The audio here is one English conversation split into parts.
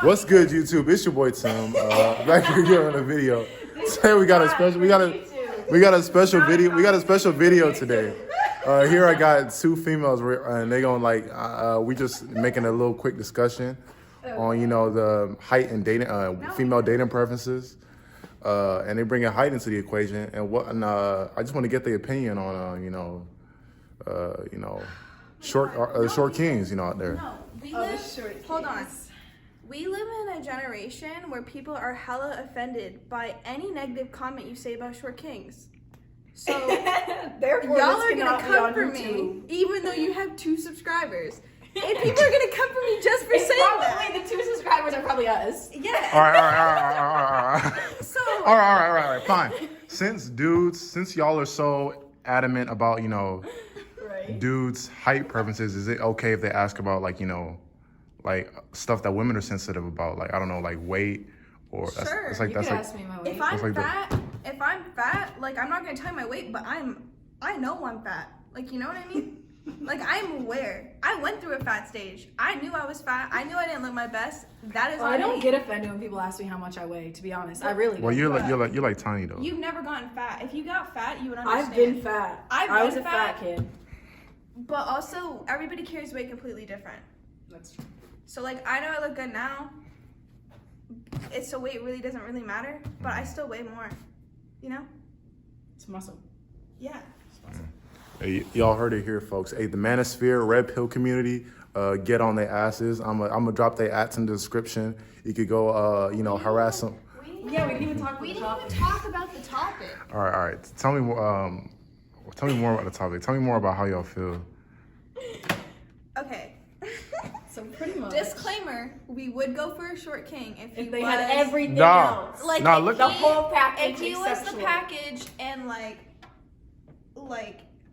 What's good, YouTube? It's your boy Tim. Back here on the video. Today we got a special video today. Here I got two females, and they gonna we just making a little quick discussion on the height and dating, female dating preferences, and they bring height into the equation. And I just want to get their opinion on short kings out there. No, hold on. We live in a generation where people are hella offended by any negative comment you say about short kings. So Therefore, y'all are gonna come for me, even though you have 2 subscribers. And people are gonna come for me just for saying that. The 2 subscribers are probably us. Yeah. All right. So. All right. Fine. Since y'all are so adamant about dudes' height preferences, is it okay if they ask about like stuff that women are sensitive about, like I don't know, like weight or sure. It's like You that's could like ask me my weight. If I'm fat, like I'm not gonna tell you my weight, but I know I'm fat. Like, you know what I mean? Like, I'm aware. I went through a fat stage. I knew I was fat. I knew I didn't look my best. That is. I don't get offended when people ask me how much I weigh. To be honest, I really. Well, don't. you're like tiny though. You've never gotten fat. If you got fat, you would understand. I've been fat. I was a fat kid. But also, everybody carries weight completely different. That's true. So, like, I know I look good now. So weight really doesn't really matter, but I still weigh more. You know? It's muscle. Yeah. Hey, y'all heard it here, folks. Hey, the Manosphere Red Pill community, get on their asses. I'm gonna drop their ats in the description. You could go, harass them. We didn't even talk about the topic. All right. Tell me more about the topic. Tell me more about how y'all feel. Okay. So pretty much. Disclaimer: we would go for a short king if they was, had everything Nah. else. Like, nah, if look, the whole package. If he was the short. package and like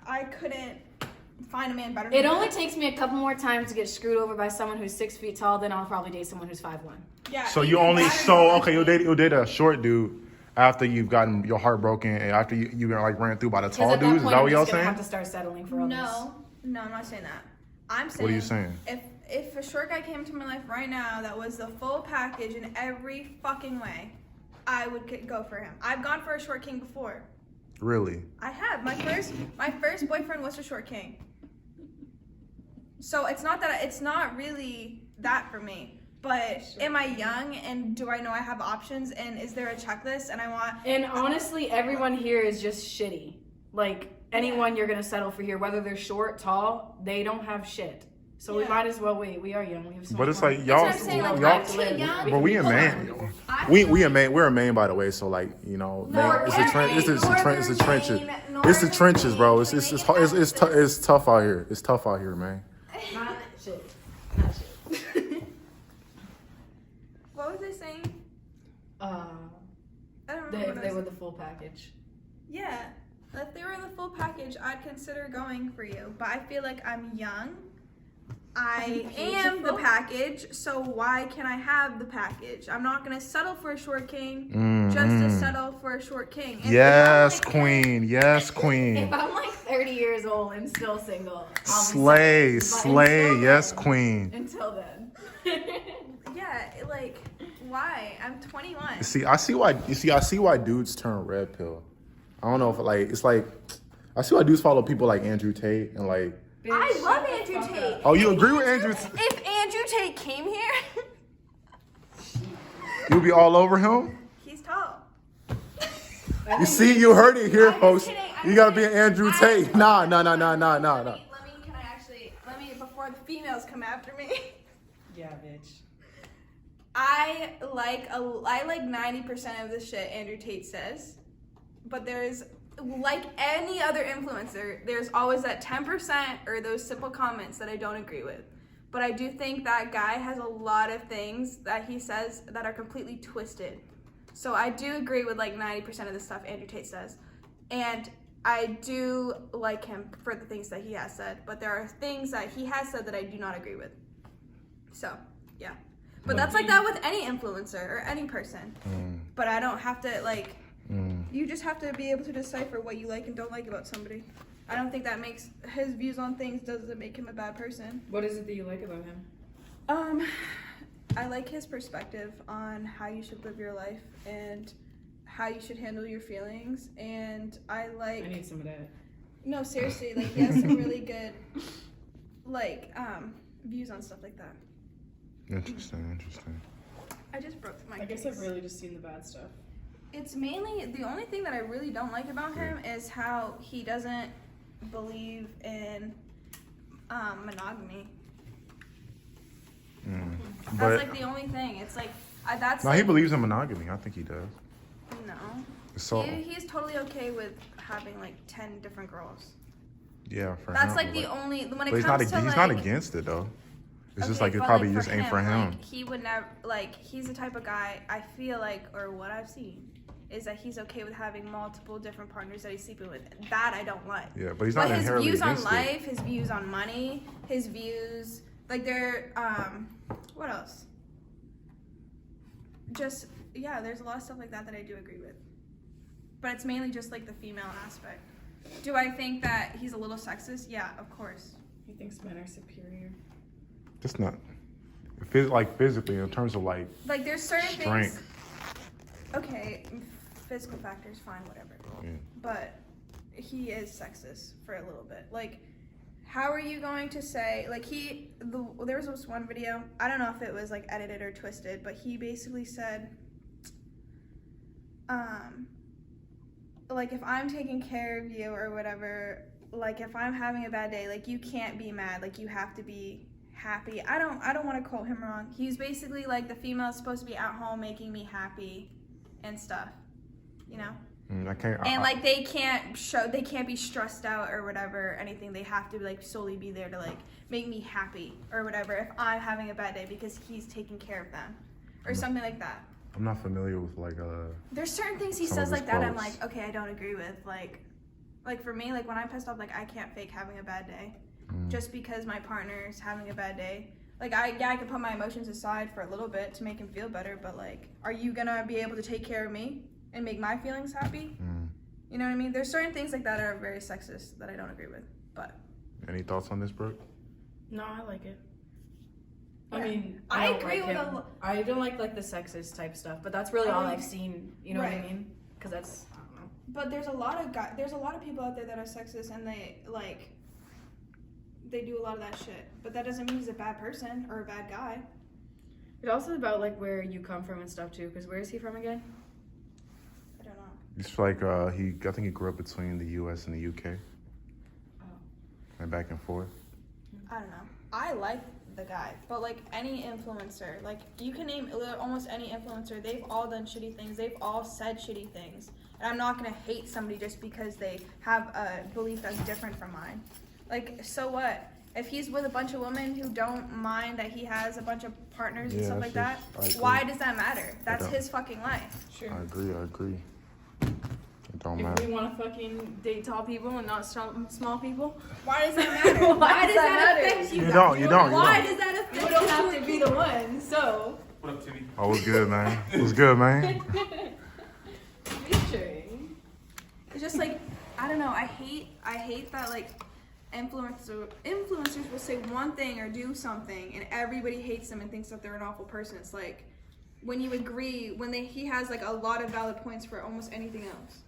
I couldn't find a man better. It only takes me a couple more times to get screwed over by someone who's 6 feet tall, then I'll probably date someone who's 5'1". Yeah. So you only you'll date a short dude after you've gotten your heart broken and after you ran through by the tall dudes. Is that what y'all saying? Have to start settling for others. No, I'm not saying that. I'm saying. What are you saying? If a short guy came into my life right now that was the full package in every fucking way, I would go for him. I've gone for a short king before. Really? I have. My first boyfriend was a short king. So it's not really that for me. But am I young and do I know I have options and is there a checklist and I want... And honestly, everyone here is just shitty. Like, anyone you're going to settle for here, whether they're short, tall, they don't have shit. So we might as well wait. We are young. We have so But much it's money. like y'all, That's what I'm saying, y'all. But we in Maine. We're in Maine, by the way. So like Maine, it's the trenches. It's the trenches, bro. It's tough out here. It's tough out here, man. Not shit. What was I saying? I don't remember. If they were the full package. Yeah. If they were the full package, I'd consider going for you. But I feel like I'm young. I am the package, so why can I have the package? I'm not going to settle for a short king just to settle for a short king. Yes, queen. Yes, queen. If I'm like 30 years old and still single, I'll slay. Yes, then, queen. Until then. Yeah, like, why? I'm 21. See, I see why dudes turn red pill. I don't know if I see why dudes follow people like Andrew Tate and like. Bitch, I love Andrew Tate. Oh, you agree with Andrew? If Andrew Tate came here, you'd be all over him? He's tall. You see, you heard it here, folks. You gotta be an Andrew Tate. Nah. Let me, before the females come after me. Yeah, bitch. I like 90% of the shit Andrew Tate says, but there's, like any other influencer, there's always that 10% or those simple comments that I don't agree with. But I do think that guy has a lot of things that he says that are completely twisted. So I do agree with like 90% of the stuff Andrew Tate says. And I do like him for the things that he has said. But there are things that he has said that I do not agree with. So, yeah. But that's like that with any influencer or any person. But I don't have to like... You just have to be able to decipher what you like and don't like about somebody. I don't think that makes his views on things doesn't make him a bad person. What is it that you like about him? I like his perspective on how you should live your life and how you should handle your feelings. And I need some of that. No, seriously, like he has some really good like views on stuff like that. Interesting. I just broke my I guess I've really just seen the bad stuff. It's mainly the only thing that I really don't like about him is how he doesn't believe in monogamy. But That's like the only thing. It's like that's. no, like, he believes in monogamy. I think he does. No. So He's totally okay with having like 10 different girls. yeah, for That's him, like the only when it but comes to he's like. not against it though. It's just like it but, probably like, just ain't for him. Like, he would never like. He's the type of guy I feel like, or what I've seen, is that he's okay with having multiple different partners that he's sleeping with. That I don't like. Yeah, but he's not But his inherently views on against life, his views on money, his views like they're what else? Just there's a lot of stuff like that I do agree with. But it's mainly just like the female aspect. Do I think that he's a little sexist? Yeah, of course. He thinks men are superior. Just not like physically in terms of like Like there's certain strength. things. Okay, physical factors, fine, whatever. Yeah. But he is sexist for a little bit. Like, how are you going to say like there was this one video, I don't know if it was like edited or twisted, but he basically said like if I'm taking care of you or whatever, like if I'm having a bad day, like you can't be mad, like you have to be happy. I don't want to quote him wrong. He's basically like the female is supposed to be at home making me happy and stuff, you know? Like they can't be stressed out or whatever, anything. They have to like solely be there to like make me happy or whatever if I'm having a bad day because he's taking care of them or something like that. I'm not familiar with like there's certain things he some says of his like that I'm quotes. like, okay, I don't agree with. Like for me, like when I'm pissed off, like I can't fake having a bad day just because my partner's having a bad day. Like I can put my emotions aside for a little bit to make him feel better, but like, are you gonna be able to take care of me and make my feelings happy? You know what I mean? There's certain things like that are very sexist that I don't agree with. But any thoughts on this, Brooke? No, I like it. Yeah. I mean, I don't agree like with him. I don't like the sexist type stuff, but that's really all I've seen. You know what I mean? Because that's I don't know. But there's a lot of people out there that are sexist and they do a lot of that shit. But that doesn't mean he's a bad person or a bad guy. It's also about like where you come from and stuff too. Because where is he from again? I don't know. It's like I think he grew up between the U.S. and the U.K. And back and forth. I don't know. I like the guy, but like any influencer, like you can name almost any influencer, they've all done shitty things, they've all said shitty things, and I'm not gonna hate somebody just because they have a belief that's different from mine. Like, so what? If he's with a bunch of women who don't mind that he has a bunch of partners and stuff like that, why does that matter? That's his fucking life. Sure. I agree. It don't If matter. we want to fucking date tall people and not small people, Why does that matter? Why does that affect you? You don't. Why does that affect you? we don't have to be the one. So. What up, Timmy? Oh, what's good, man? What's good, man? Featuring. It's just like, I don't know, I hate that like influencers will say one thing or do something and everybody hates them and thinks that they're an awful person. It's like when you agree, he has like a lot of valid points for almost anything else.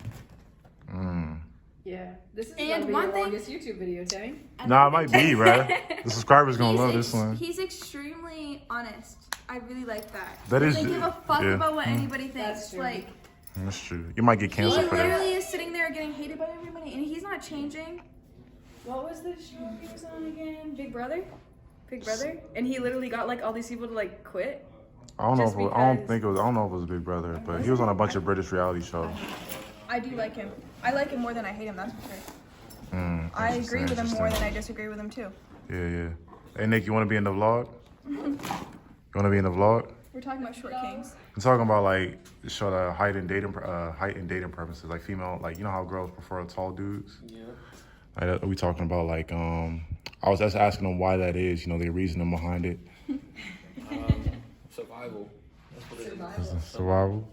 Yeah, this is And gonna be one your thing- longest YouTube video, Tammy. Nah, it might be, bruh. The subscribers gonna love this one. He's extremely honest. I really like that. That He is- doesn't give a fuck yeah. about what anybody thinks. That's true. Like That's true. You might get he canceled for that. literally is sitting there getting hated by everybody, and he's not changing. What was the show he was on again? Big Brother? Big Brother? And he literally got like all these people to like quit. I don't know. Just I don't because- think it was. I don't know if it was Big Brother, but he was on a bunch of British reality shows. I do like him. I like him more than I hate him. That's for sure. I agree Interesting, with him more interesting. than I disagree with him too. Yeah. Hey, Nick, you want to be in the vlog? You want to be in the vlog? We're talking about short kings. I'm talking about like show the height and dating preferences, like female, like you know how girls prefer tall dudes. Yeah. Like, we talking about like I was just asking them why that is. You know, the reasoning behind it. Survival. That's what it is. Survival.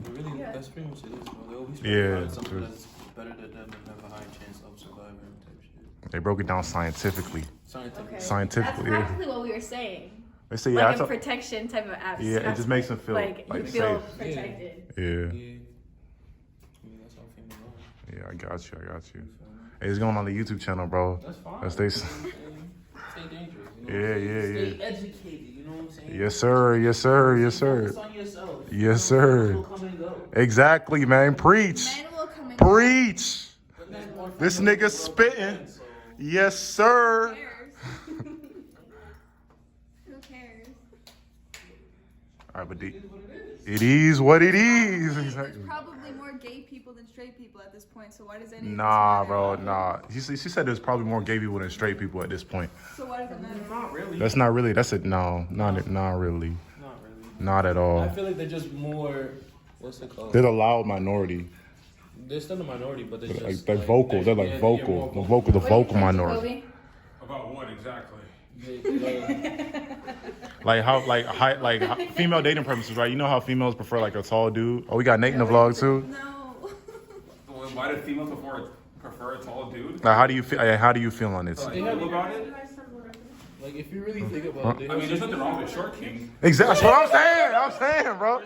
But really, that's pretty much it is, bro. They always Yeah, find something true. that's better than them and have a high chance of surviving type shit. They broke it down scientifically. Scientific. Okay. Scientifically, yeah. what we were saying. They say like yeah. a protection type of app. Yeah, it just makes them feel like you safe. feel protected. Yeah. Yeah. I mean, that's how females are. Yeah, I got you. Hey, it's going on the YouTube channel, bro. That's fine. Let's stay. Stay dangerous. You know Yeah, what I'm saying? yeah, Stay yeah. educated. You know what I'm saying? Yes, sir. Yes, sir. Yes, sir. Focus on yourself. Yes, sir. People come and go. Exactly, man. Preach. Men will come in. Preach. But there's more This females nigga that spitting. grow up, so- Yes, sir. Who cares? Who cares? All right, but It is what it is. it is what it is. There's Exactly. probably more gay people than straight people at this point, so why does any of this Nah, matter? bro, nah. She said there's probably more gay people than straight people at this point. So why does it matter? Not really. That's not really. That's a no. Not really. Not really. Not at I all. feel like they're just more. What's it called? They're the loud minority. They're still a minority, but they're They're just like vocal. They're like yeah, vocal. more The vocal. The What do you vocal think, minority. Jacoby? About what exactly? Like how female dating preferences, right? You know how females prefer like a tall dude. Oh, we got Nate in the vlog too. No. Why do females prefer a tall dude? Like, how do you feel? How do you feel on it? Like, feel about it? like if you really think about it, I mean, there's nothing wrong with a short king. Exactly. That's what I'm saying, bro.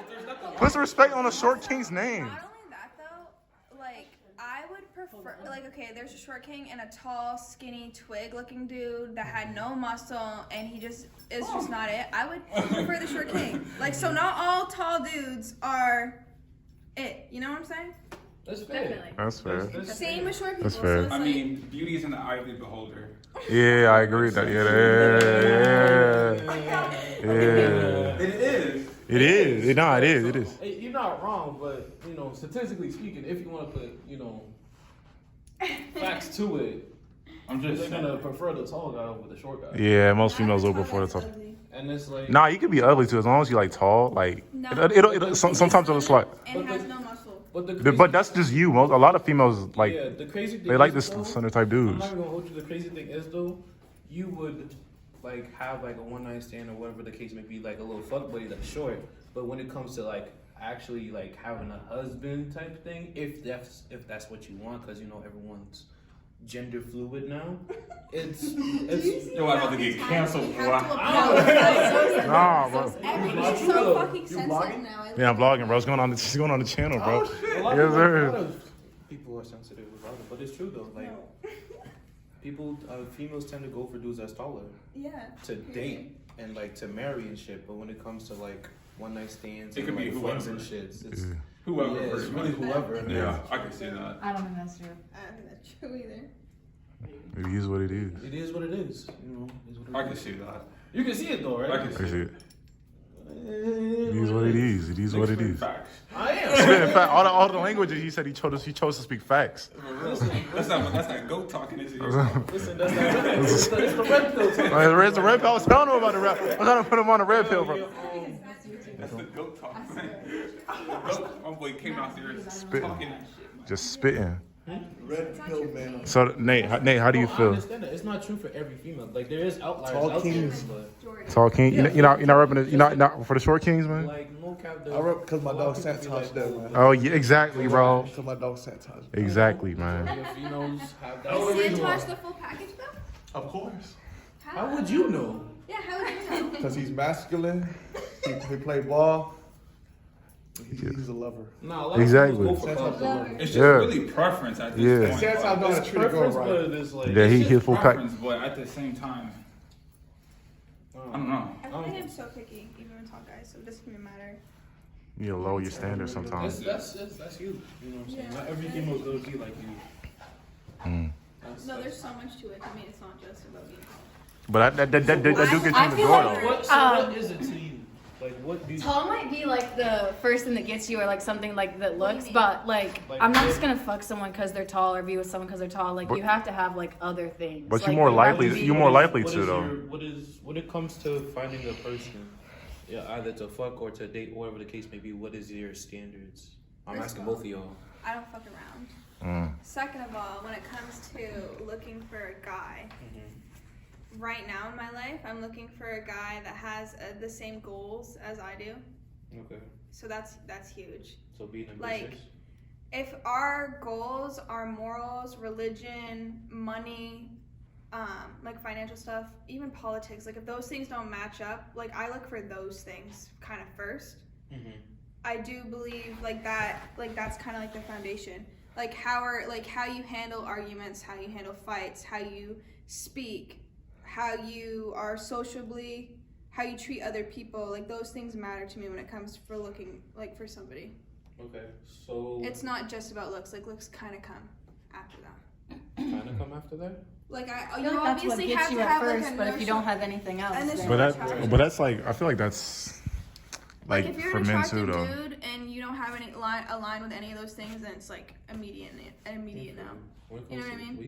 Put some respect on the short king's name. Not only that though, like I would prefer like okay, there's a short king and a tall, skinny, twig-looking dude that had no muscle and he just is just not it. I would prefer the short king. Like so, not all tall dudes are it. You know what I'm saying? that's fair. Definitely. That's fair. That's Same with short people. That's fair. So it's I like, mean, beauty is in the eye of the beholder. Yeah, I agree with that. Yeah. It is. It is. It is. It is. Hey, you're not wrong, but you know, statistically speaking, if you want to put facts to it, I'm just they're saying. gonna prefer the tall guy over the short guy. Yeah, most females I'm go before the tall, top. that's ugly. And it's like, Nah, you can be ugly too as long as you like tall. Like No. sometimes it'll slide. And has no muscle. but the crazy, But that's just you. A lot of females like yeah, the crazy thing they like is, this though, center type I'm dudes. not even gonna hold you. The crazy thing is though, you would like have like a one night stand or whatever the case may be, like a little fuck buddy that's short. But when it comes to like actually like having a husband type thing, if that's what you want, because you know everyone's gender fluid now, it's Yo, I'm about to get canceled. Nah, bro. Everything's so fucking sensitive now. Yeah, I'm vlogging, bro. It's going on the channel, bro. a lot, Yes, a lot sir. of people are sensitive about it, but it's true though. Like people, females tend to go for dudes that's taller Yeah. to date and like to marry and shit. But when it comes to like one night stands, It and, could be like, friends whoever. and shit, it's Whoever. yeah, it's pretty really much. whoever. Yeah, I can see that. I don't think that's true. I don't think that's true either. It is what it is. It is what it is. You know, it is what it I is. can see that. You can see it though, right? I can I see see it. it. It is what it is. It is what it is. Facts. I am. In fact, all the languages he said he chose to speak facts. That's not goat talking, is it? Listen, that's not it's the red pill talk. Where's the red pill? I was telling him about the red. I'm trying to put him on the red pill, bro. That's the goat talk, man. Goat, my boy came out there Spitting. talking that shit. Just spitting. Red pill man. So Nate, how do you I feel? understand that. It's not true for every female. Like there is outliers Tall out kings. there, Tall king, you're not repping it. You're not for the short kings, but man. like no cap. I rep because my dog Santosh there, man. Oh yeah, exactly, bro. Because my dog Santosh. Exactly, man. Females have that. Is Santosh the full package though? Of course. How would you know? Yeah, how would you know? Because he's masculine. He play ball. He's a lover. Nah, a lot Exactly. of people go for Santosh club. a lover. It's just Yeah. really preference at this Yeah. point. Santosh know how to It's treat a girl preference, right. but it's like Yeah, he It's hit just full pack. preference, but at the same time, I don't know. I feel like I'm so picky, even with tall guys, so it doesn't even matter. You gotta lower your standards That's sometimes. that's you. You know what I'm saying? Yeah. Not every female is gonna be like you. That's- No, there's so much to it. I mean, it's not just about being tall. But that do get you I in the feel door like- though. What, so what is it to you? Like what do you? Tall might be like the first thing that gets you, or like something like that What do you looks, mean? but like Like, I'm not what- just gonna fuck someone because they're tall or be with someone because they're tall. Like But- you have to have like other things. But like, you're more you have likely- to be- you're more likely What to, is though. What is when it comes to finding a person, yeah, either to fuck or to date, whatever the case may be. What is your standards? I'm First asking of all- both of y'all. I don't fuck around. Second of all, when it comes to looking for a guy, right now in my life, I'm looking for a guy that has the same goals as I do. Okay, So that's huge. so being ambitious. Like, if our goals are morals, religion, money, like financial stuff, even politics. Like if those things don't match up, like I look for those things kind of first. Mm-hmm. I do believe like that, like that's kind of like the foundation. Like how you handle arguments, how you handle fights, how you speak, how you are sociably, how you treat other people. Like those things matter to me when it comes for looking like for somebody. Okay, so It's not just about looks. Like looks kind of come after that. kind of come after that. Like I you feel like that's what obviously gets have you to at have first, like a but if you don't notion- have anything else, And this then is But that's like I feel like that's like if you're for an men attractive too though. dude and you don't have any align with any of those things, then it's like immediate no. When it You know comes what I to- mean?